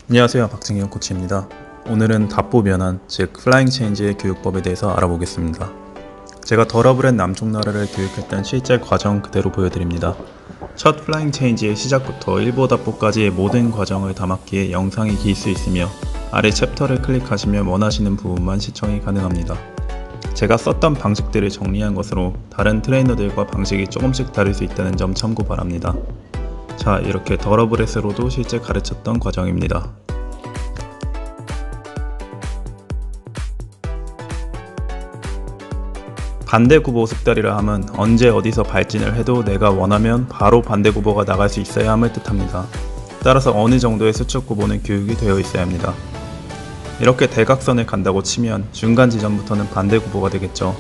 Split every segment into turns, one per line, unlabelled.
안녕하세요, 박승현 코치입니다. 오늘은 답보 변환, 즉 플라잉 체인지의 교육법에 대해서 알아보겠습니다. 제가 더러블 앤 남쪽나라를 교육했던 실제 과정 그대로 보여드립니다. 첫 플라잉 체인지의 시작부터 1보 답보까지의 모든 과정을 담았기에 영상이 길 수 있으며 아래 챕터를 클릭하시면 원하시는 부분만 시청이 가능합니다. 제가 썼던 방식들을 정리한 것으로 다른 트레이너들과 방식이 조금씩 다를 수 있다는 점 참고 바랍니다. 자, 이렇게 더러블에서로도 실제 가르쳤던 과정입니다. 반대구보 숙달이라 함은 언제 어디서 발진을 해도 내가 원하면 바로 반대구보가 나갈 수 있어야 함을 뜻합니다. 따라서 어느 정도의 수축구보는 교육이 되어 있어야 합니다. 이렇게 대각선을 간다고 치면 중간 지점부터는 반대구보가 되겠죠.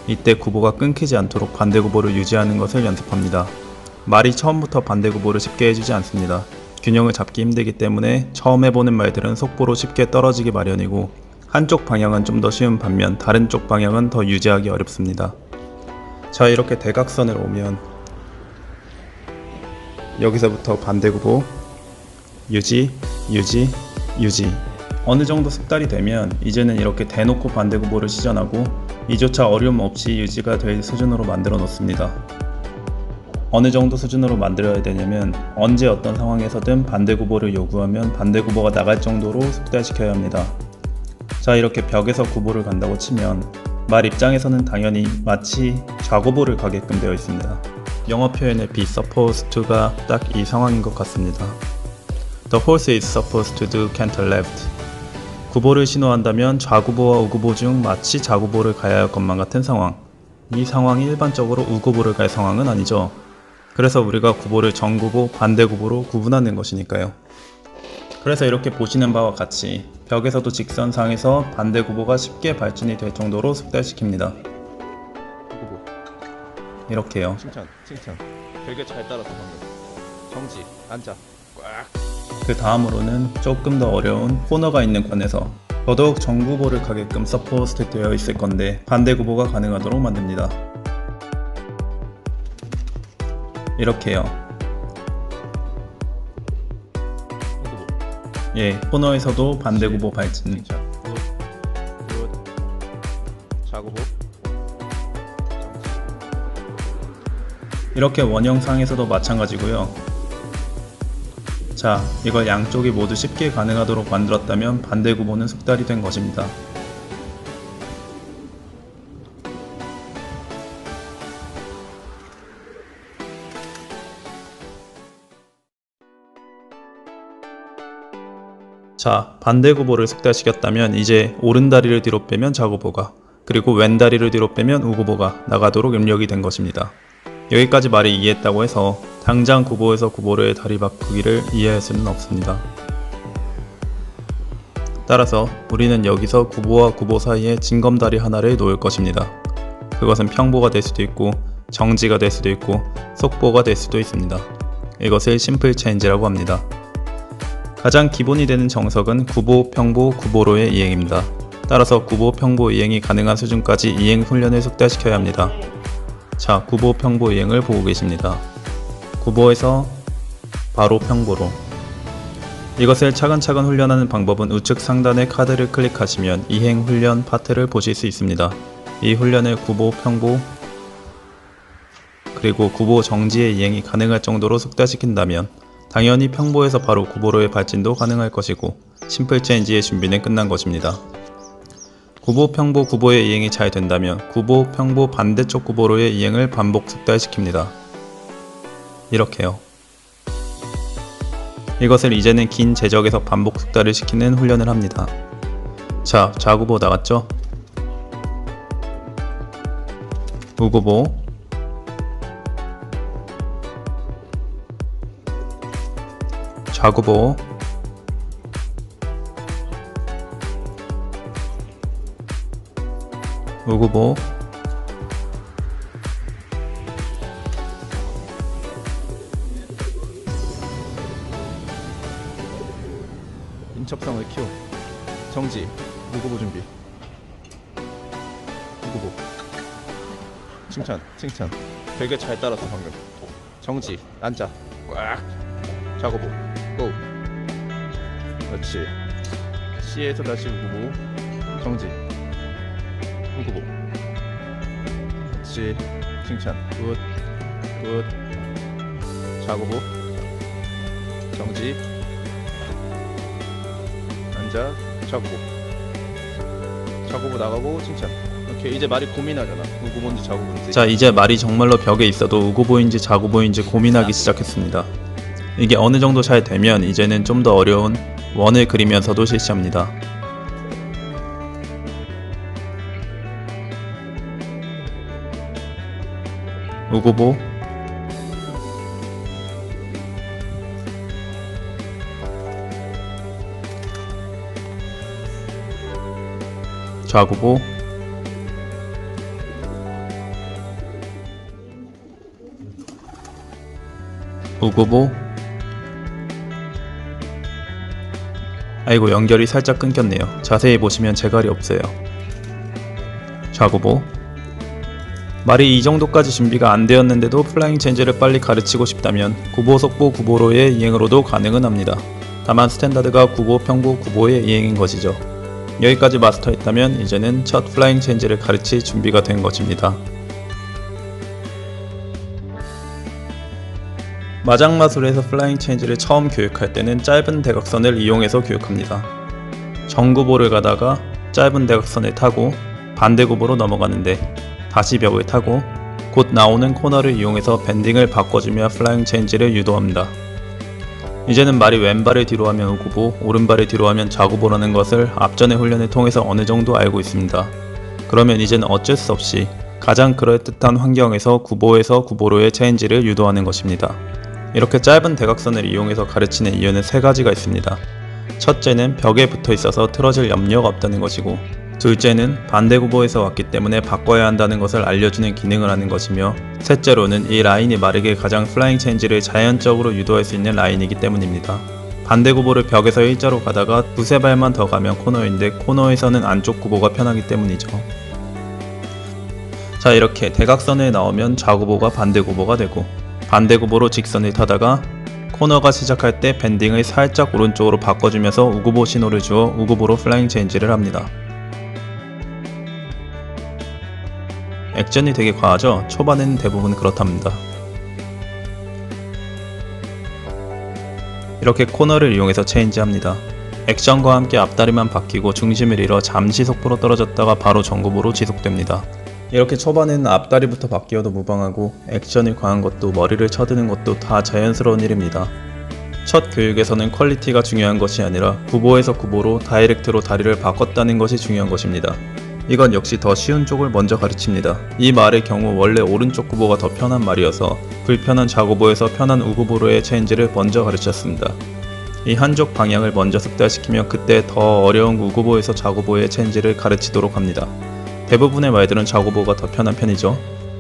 이때 구보가 끊기지 않도록 반대구보를 유지하는 것을 연습합니다. 말이 처음부터 반대구보를 쉽게 해주지 않습니다. 균형을 잡기 힘들기 때문에 처음 해보는 말들은 속보로 쉽게 떨어지기 마련이고 한쪽 방향은 좀 더 쉬운 반면 다른 쪽 방향은 더 유지하기 어렵습니다. 자, 이렇게 대각선을 오면 여기서부터 반대구보 유지, 유지, 유지. 어느 정도 숙달이 되면 이제는 이렇게 대놓고 반대구보를 시전하고 이조차 어려움 없이 유지가 될 수준으로 만들어 놓습니다. 어느 정도 수준으로 만들어야 되냐면 언제 어떤 상황에서든 반대구보를 요구하면 반대구보가 나갈 정도로 숙달시켜야 합니다. 자, 이렇게 벽에서 구보를 간다고 치면 말 입장에서는 당연히 마치 좌구보를 가게끔 되어 있습니다. 영어 표현의 be supposed to가 딱 이 상황인 것 같습니다. The horse is supposed to do canter left. 구보를 신호한다면 좌구보와 우구보 중 마치 좌구보를 가야 할 것만 같은 상황. 이 상황이 일반적으로 우구보를 갈 상황은 아니죠. 그래서 우리가 구보를 정구보, 반대구보로 구분하는 것이니까요. 그래서 이렇게 보시는 바와 같이 벽에서도 직선상에서 반대구보가 쉽게 발진이 될 정도로 숙달시킵니다.
구보.
이렇게요.
칭찬. 되게 잘 따라서 방금. 정지, 앉아, 꽉.
그 다음으로는 조금 더 어려운 코너가 있는 관에서 더더욱 정구보를 가게끔 서포스트 되어 있을 건데 반대구보가 가능하도록 만듭니다. 이렇게요.
구보.
예, 코너에서도 반대구보 발진.
칭찬. 굿. 좌구보. 정지.
이렇게 원형상에서도 마찬가지고요. 자, 이걸 양쪽이 모두 쉽게 가능하도록 만들었다면 반대구보는 숙달이 된 것입니다. 자, 반대구보를 숙달시켰다면 이제 오른다리를 뒤로 빼면 좌구보가, 그리고 왼다리를 뒤로 빼면 우구보가 나가도록 입력이 된 것입니다. 여기까지 말이 이해했다고 해서 당장 구보에서 구보로의 다리 바꾸기를 이해할 수는 없습니다. 따라서 우리는 여기서 구보와 구보 사이에 징검다리 하나를 놓을 것입니다. 그것은 평보가 될 수도 있고 정지가 될 수도 있고 속보가 될 수도 있습니다. 이것을 심플 체인지라고 합니다. 가장 기본이 되는 정석은 구보, 평보, 구보로의 이행입니다. 따라서 구보, 평보 이행이 가능한 수준까지 이행 훈련을 숙달시켜야 합니다. 자, 구보, 평보 이행을 보고 계십니다. 구보에서 바로 평보로. 이것을 차근차근 훈련하는 방법은 우측 상단의 카드를 클릭하시면 이행 훈련 파트를 보실 수 있습니다. 이 훈련을 구보, 평보, 그리고 구보 정지의 이행이 가능할 정도로 숙달시킨다면 당연히 평보에서 바로 구보로의 발진도 가능할 것이고 심플 체인지의 준비는 끝난 것입니다. 구보, 평보, 구보의 이행이 잘 된다면 구보, 평보 반대쪽 구보로의 이행을 반복 숙달시킵니다. 이렇게요. 이것을 이제는 긴 제적에서 반복 숙달을 시키는 훈련을 합니다. 자, 좌구보 나갔죠? 우구보, 좌구보, 우구보,
인첩성을 키워. 정지. 우구보 준비. 우구보. 칭찬. 되게 잘 따랐어 방금. 정지. 앉아. 꽉. 좌구보. 고. 그렇지. C에서 다시 우구보. 정지. 우구보. 그렇지. 칭찬. 굿. 좌구보. 정지. 앉아. 좌구보 나가고 칭찬. 오케이. 이제 말이 고민하잖아. 우구보인지 좌구보인지.
자, 이제 말이 정말로 벽에 있어도 우구보인지 좌구보인지 고민하기 시작했습니다. 이게 어느 정도 잘 되면 이제는 좀 더 어려운 원을 그리면서도 실시합니다. 우구보, 좌구보, 우구보. 아이고, 연결이 살짝 끊겼네요. 자세히 보시면 재갈이 없어요. 좌구보. 말이 이 정도까지 준비가 안 되었는데도 플라잉 체인지를 빨리 가르치고 싶다면 구보, 속보, 구보로의 이행으로도 가능은 합니다. 다만 스탠다드가 구보, 평보, 구보의 이행인 것이죠. 여기까지 마스터했다면 이제는 첫 플라잉 체인지를 가르칠 준비가 된 것입니다. 마장마술에서 플라잉 체인지를 처음 교육할 때는 짧은 대각선을 이용해서 교육합니다. 정구보를 가다가 짧은 대각선을 타고 반대구보로 넘어가는데 다시 벽을 타고 곧 나오는 코너를 이용해서 밴딩을 바꿔주며 플라잉 체인지를 유도합니다. 이제는 말이 왼발을 뒤로 하면 우구보, 오른발을 뒤로 하면 좌구보라는 것을 앞전의 훈련을 통해서 어느 정도 알고 있습니다. 그러면 이제는 어쩔 수 없이 가장 그럴듯한 환경에서 구보에서 구보로의 체인지를 유도하는 것입니다. 이렇게 짧은 대각선을 이용해서 가르치는 이유는 세 가지가 있습니다. 첫째는 벽에 붙어 있어서 틀어질 염려가 없다는 것이고, 둘째는 반대구보에서 왔기 때문에 바꿔야 한다는 것을 알려주는 기능을 하는 것이며, 셋째로는 이 라인이 말에게 가장 플라잉 체인지를 자연적으로 유도할 수 있는 라인이기 때문입니다. 반대구보를 벽에서 일자로 가다가 두세 발만 더 가면 코너인데 코너에서는 안쪽 구보가 편하기 때문이죠. 자, 이렇게 대각선에 나오면 좌구보가 반대구보가 되고, 반대구보로 직선을 타다가 코너가 시작할 때 밴딩을 살짝 오른쪽으로 바꿔주면서 우구보 신호를 주어 우구보로 플라잉 체인지를 합니다. 액션이 되게 과하죠? 초반에는 대부분 그렇답니다. 이렇게 코너를 이용해서 체인지합니다. 액션과 함께 앞다리만 바뀌고 중심을 잃어 잠시 속보로 떨어졌다가 바로 정구보로 지속됩니다. 이렇게 초반에는 앞다리부터 바뀌어도 무방하고 액션이 과한 것도 머리를 쳐드는 것도 다 자연스러운 일입니다. 첫 교육에서는 퀄리티가 중요한 것이 아니라 구보에서 구보로 다이렉트로 다리를 바꿨다는 것이 중요한 것입니다. 이건 역시 더 쉬운 쪽을 먼저 가르칩니다. 이 말의 경우 원래 오른쪽 구보가 더 편한 말이어서 불편한 좌구보에서 편한 우구보로의 체인지를 먼저 가르쳤습니다. 이 한쪽 방향을 먼저 숙달시키며 그때 더 어려운 우구보에서 좌구보의 체인지를 가르치도록 합니다. 대부분의 말들은 좌구보가 더 편한 편이죠.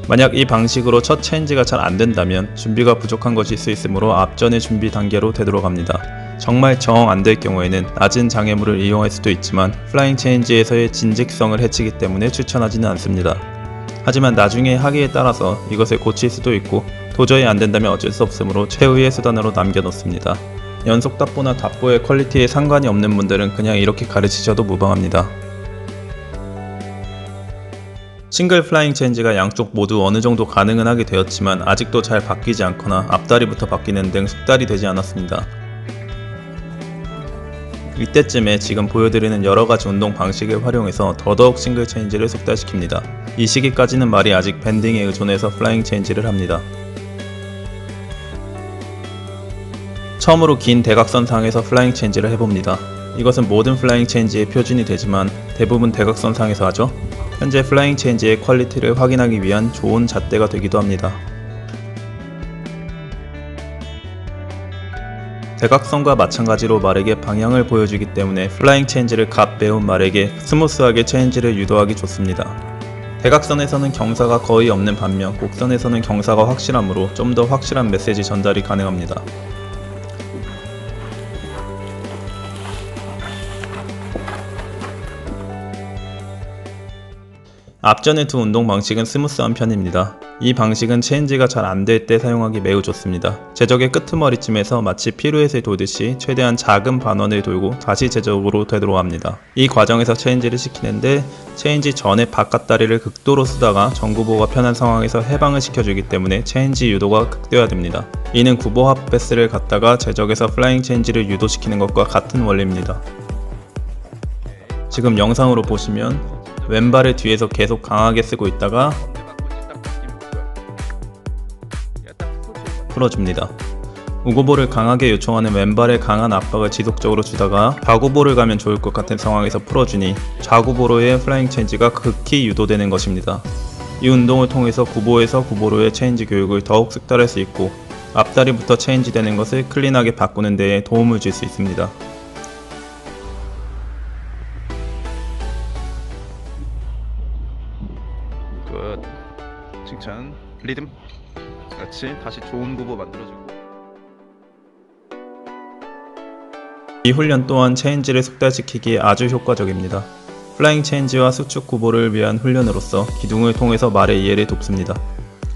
만약 이 방식으로 첫 체인지가 잘 안된다면 준비가 부족한 것일 수 있으므로 앞전의 준비 단계로 되돌아갑니다. 정말 정 안될 경우에는 낮은 장애물을 이용할 수도 있지만 플라잉 체인지에서의 진직성을 해치기 때문에 추천하지는 않습니다. 하지만 나중에 하기에 따라서 이것을 고칠 수도 있고 도저히 안된다면 어쩔 수 없으므로 최후의 수단으로 남겨놓습니다. 연속 답보나 답보의 퀄리티에 상관이 없는 분들은 그냥 이렇게 가르치셔도 무방합니다. 싱글 플라잉 체인지가 양쪽 모두 어느 정도 가능은 하게 되었지만 아직도 잘 바뀌지 않거나 앞다리부터 바뀌는 등 숙달이 되지 않았습니다. 이때쯤에 지금 보여드리는 여러가지 운동 방식을 활용해서 더더욱 싱글 체인지를 숙달시킵니다. 이 시기까지는 말이 아직 밴딩에 의존해서 플라잉 체인지를 합니다. 처음으로 긴 대각선상에서 플라잉 체인지를 해봅니다. 이것은 모든 플라잉 체인지의 표준이 되지만 대부분 대각선상에서 하죠. 현재 플라잉 체인지의 퀄리티를 확인하기 위한 좋은 잣대가 되기도 합니다. 대각선과 마찬가지로 말에게 방향을 보여주기 때문에 플라잉 체인지를 갓 배운 말에게 스무스하게 체인지를 유도하기 좋습니다. 대각선에서는 경사가 거의 없는 반면 곡선에서는 경사가 확실하므로 좀 더 확실한 메시지 전달이 가능합니다. 앞전의 두 운동 방식은 스무스한 편입니다. 이 방식은 체인지가 잘 안될 때 사용하기 매우 좋습니다. 제적의 끄트머리쯤에서 마치 피루엣을 돌듯이 최대한 작은 반원을 돌고 다시 제적으로 되도록 합니다. 이 과정에서 체인지를 시키는데 체인지 전에 바깥 다리를 극도로 쓰다가 전구보가 편한 상황에서 해방을 시켜주기 때문에 체인지 유도가 극대화됩니다. 이는 구보 핫패스를 갖다가 제적에서 플라잉 체인지를 유도시키는 것과 같은 원리입니다. 지금 영상으로 보시면 왼발을 뒤에서 계속 강하게 쓰고 있다가 풀어줍니다. 우고보를 강하게 요청하는 왼발에 강한 압박을 지속적으로 주다가 좌구보를 가면 좋을 것 같은 상황에서 풀어주니 좌구보로의 플라잉 체인지가 극히 유도되는 것입니다. 이 운동을 통해서 구보에서 구보로의 체인지 교육을 더욱 숙달할 수 있고 앞다리부터 체인지 되는 것을 클린하게 바꾸는 데에 도움을 줄 수 있습니다.
굿. 칭찬. 리듬. 그렇지. 다시 좋은 구보 만들어주고.
이 훈련 또한 체인지를 숙달시키기에 아주 효과적입니다. 플라잉 체인지와 수축 구보를 위한 훈련으로서 기둥을 통해서 말의 이해를 돕습니다.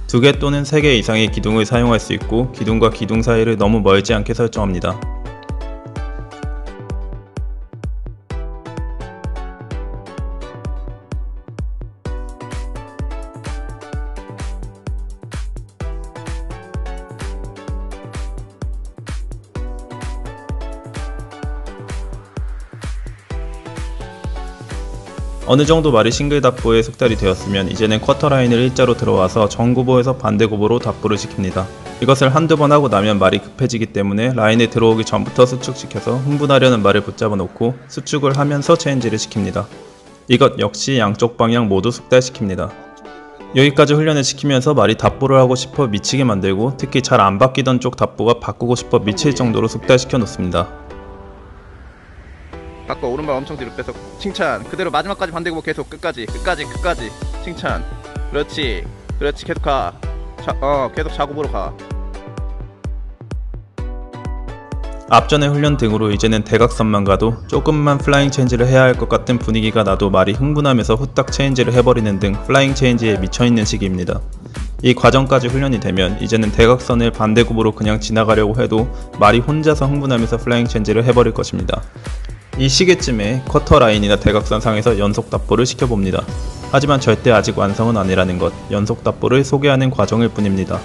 2개 또는 3개 이상의 기둥을 사용할 수 있고 기둥과 기둥 사이를 너무 멀지 않게 설정합니다. 어느정도 말이 싱글 답보에 숙달이 되었으면 이제는 쿼터라인을 일자로 들어와서 정구보에서 반대구보로 답보를 시킵니다. 이것을 한두 번 하고 나면 말이 급해지기 때문에 라인에 들어오기 전부터 수축시켜서 흥분하려는 말을 붙잡아 놓고 수축을 하면서 체인지를 시킵니다. 이것 역시 양쪽 방향 모두 숙달시킵니다. 여기까지 훈련을 시키면서 말이 답보를 하고 싶어 미치게 만들고 특히 잘 안 바뀌던 쪽 답보가 바꾸고 싶어 미칠 정도로 숙달시켜 놓습니다.
바꿔. 오른발 엄청 뒤로 빼서 칭찬. 그대로 마지막까지 반대구보 계속 끝까지 칭찬. 그렇지 계속 가. 계속 좌구보로 가.
앞전의 훈련 등으로 이제는 대각선만 가도 조금만 플라잉 체인지를 해야 할 것 같은 분위기가 나도 말이 흥분하면서 후딱 체인지를 해버리는 등 플라잉 체인지에 미쳐있는 시기입니다. 이 과정까지 훈련이 되면 이제는 대각선을 반대구보로 그냥 지나가려고 해도 말이 혼자서 흥분하면서 플라잉 체인지를 해버릴 것입니다. 이 시기쯤에 쿼터 라인이나 대각선 상에서 연속 답보를 시켜봅니다. 하지만 절대 아직 완성은 아니라는 것, 연속 답보를 소개하는 과정일 뿐입니다.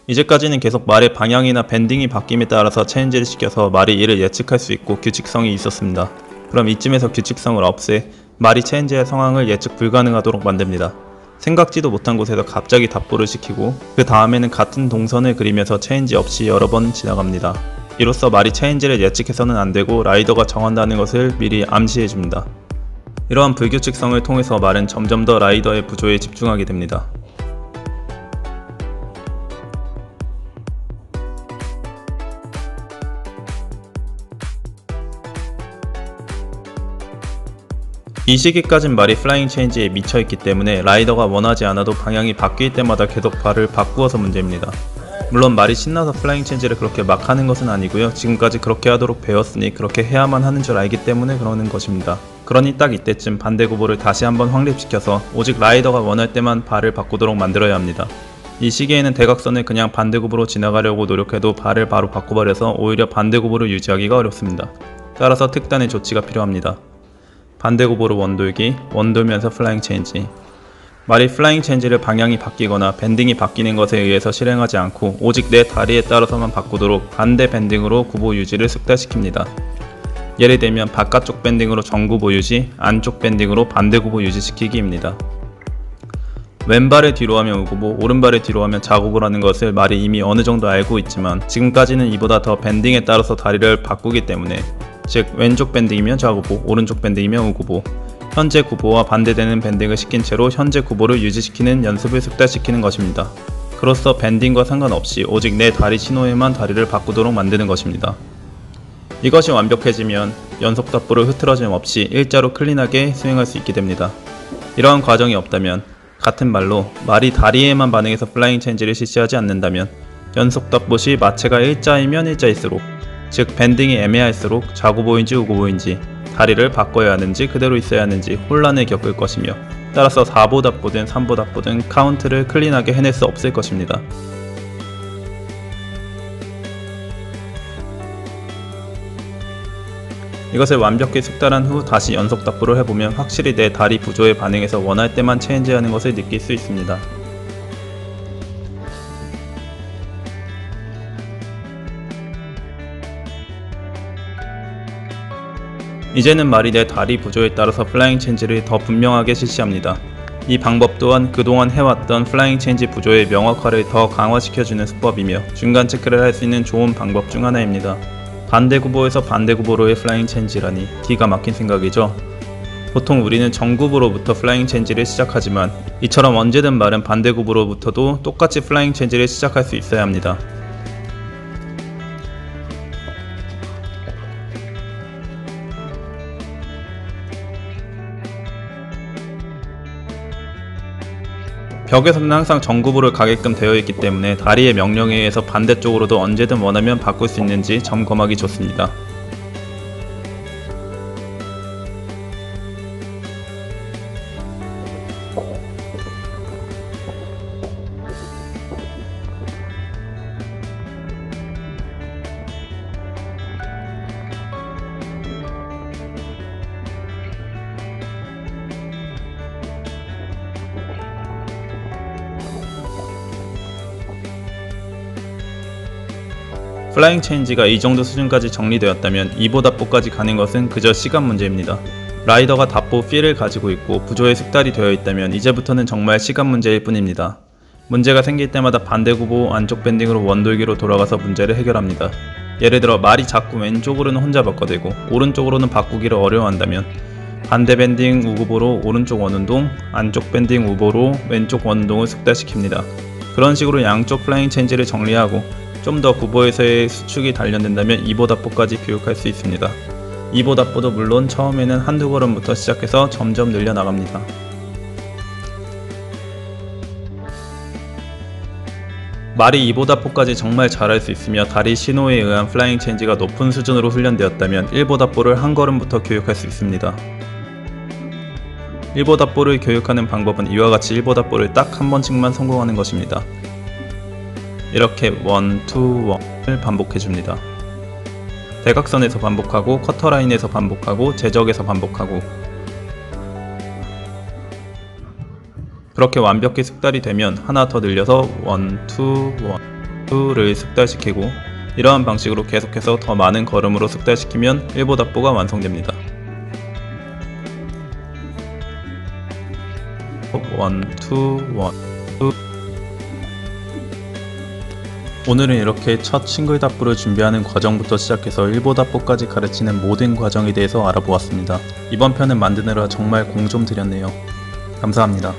이제까지는 계속 말의 방향이나 밴딩이 바뀜에 따라서 체인지를 시켜서 말이 이를 예측할 수 있고 규칙성이 있었습니다. 그럼 이쯤에서 규칙성을 없애 말이 체인지의 상황을 예측 불가능하도록 만듭니다. 생각지도 못한 곳에서 갑자기 답보를 시키고 그 다음에는 같은 동선을 그리면서 체인지 없이 여러 번 지나갑니다. 이로써 말이 체인지를 예측해서는 안되고 라이더가 정한다는 것을 미리 암시해줍니다. 이러한 불규칙성을 통해서 말은 점점 더 라이더의 부조에 집중하게 됩니다. 이 시기까진 말이 플라잉 체인지에 미쳐있기 때문에 라이더가 원하지 않아도 방향이 바뀔 때마다 계속 발을 바꾸어서 문제입니다. 물론 말이 신나서 플라잉 체인지를 그렇게 막 하는 것은 아니고요. 지금까지 그렇게 하도록 배웠으니 그렇게 해야만 하는 줄 알기 때문에 그러는 것입니다. 그러니 딱 이때쯤 반대구보를 다시 한번 확립시켜서 오직 라이더가 원할 때만 발을 바꾸도록 만들어야 합니다. 이 시기에는 대각선을 그냥 반대구보로 지나가려고 노력해도 발을 바로 바꿔버려서 오히려 반대구보를 유지하기가 어렵습니다. 따라서 특단의 조치가 필요합니다. 반대구보로 원돌기, 원돌면서 플라잉 체인지. 말이 플라잉 체인지를 방향이 바뀌거나 밴딩이 바뀌는 것에 의해서 실행하지 않고 오직 내 다리에 따라서만 바꾸도록 반대 밴딩으로 구보 유지를 숙달시킵니다. 예를 들면 바깥쪽 밴딩으로 정구보 유지, 안쪽 밴딩으로 반대구보 유지시키기입니다. 왼발을 뒤로 하면 우구보, 오른발을 뒤로 하면 좌구보라는 것을 말이 이미 어느 정도 알고 있지만 지금까지는 이보다 더 밴딩에 따라서 다리를 바꾸기 때문에 즉 왼쪽 밴딩이면 좌구보, 오른쪽 밴딩이면 우구보, 현재 구보와 반대되는 밴딩을 시킨 채로 현재 구보를 유지시키는 연습을 숙달시키는 것입니다. 그로써 밴딩과 상관없이 오직 내 다리 신호에만 다리를 바꾸도록 만드는 것입니다. 이것이 완벽해지면 연속 답보를 흐트러짐 없이 일자로 클린하게 수행할 수 있게 됩니다. 이러한 과정이 없다면, 같은 말로 말이 다리에만 반응해서 플라잉 체인지를 실시하지 않는다면 연속 답봇이 마체가 일자이면 일자일수록, 즉 밴딩이 애매할수록 좌구보인지 우구보인지, 다리를 바꿔야 하는지 그대로 있어야 하는지 혼란을 겪을 것이며, 따라서 4보 답보든 3보 답보든 카운트를 클린하게 해낼 수 없을 것입니다. 이것을 완벽히 숙달한 후 다시 연속 답보를 해보면 확실히 내 다리 구조에 반응해서 원할 때만 체인지하는 것을 느낄 수 있습니다. 이제는 말이 내 다리 구조에 따라서 플라잉 체인지를 더 분명하게 실시합니다. 이 방법 또한 그동안 해왔던 플라잉 체인지 구조의 명확화를 더 강화시켜주는 수법이며 중간 체크를 할 수 있는 좋은 방법 중 하나입니다. 반대구보에서 반대구보로의 플라잉 체인지라니 기가 막힌 생각이죠. 보통 우리는 정구보로부터 플라잉 체인지를 시작하지만 이처럼 언제든 마른 반대구보로부터도 똑같이 플라잉 체인지를 시작할 수 있어야 합니다. 벽에서는 항상 정구보를 가게끔 되어 있기 때문에 다리의 명령에 의해서 반대쪽으로도 언제든 원하면 바꿀 수 있는지 점검하기 좋습니다. 플라잉 체인지가 이 정도 수준까지 정리되었다면 2보 답보까지 가는 것은 그저 시간 문제입니다. 라이더가 답보 필을 가지고 있고 구조에 숙달이 되어 있다면 이제부터는 정말 시간 문제일 뿐입니다. 문제가 생길 때마다 반대구보 안쪽 밴딩으로 원돌기로 돌아가서 문제를 해결합니다. 예를 들어 말이 자꾸 왼쪽으로는 혼자 바꿔대고 오른쪽으로는 바꾸기를 어려워한다면 반대 밴딩 우구보로 오른쪽 원운동, 안쪽 밴딩 우보로 왼쪽 원운동을 숙달시킵니다. 그런 식으로 양쪽 플라잉 체인지를 정리하고 좀 더 구보에서의 수축이 단련된다면 2보 답보까지 교육할 수 있습니다. 2보 답보도 물론 처음에는 한두 걸음부터 시작해서 점점 늘려나갑니다. 말이 2보 답보까지 정말 잘할 수 있으며 다리 신호에 의한 플라잉 체인지가 높은 수준으로 훈련되었다면 1보 답보를 한 걸음부터 교육할 수 있습니다. 1보 답보를 교육하는 방법은 이와 같이 1보 답보를 딱 한 번씩만 성공하는 것입니다. 이렇게 1, 2, 1을 반복해줍니다. 대각선에서 반복하고 커터라인에서 반복하고 제적에서 반복하고 그렇게 완벽히 숙달이 되면 하나 더 늘려서 1, 2, 2를 숙달시키고 이러한 방식으로 계속해서 더 많은 걸음으로 숙달시키면 1보 답보가 완성됩니다. 1, 2, 1, 2 오늘은 이렇게 첫 싱글 답보를 준비하는 과정부터 시작해서 1보 답보까지 가르치는 모든 과정에 대해서 알아보았습니다. 이번 편을 만드느라 정말 공 좀 들였네요. 감사합니다.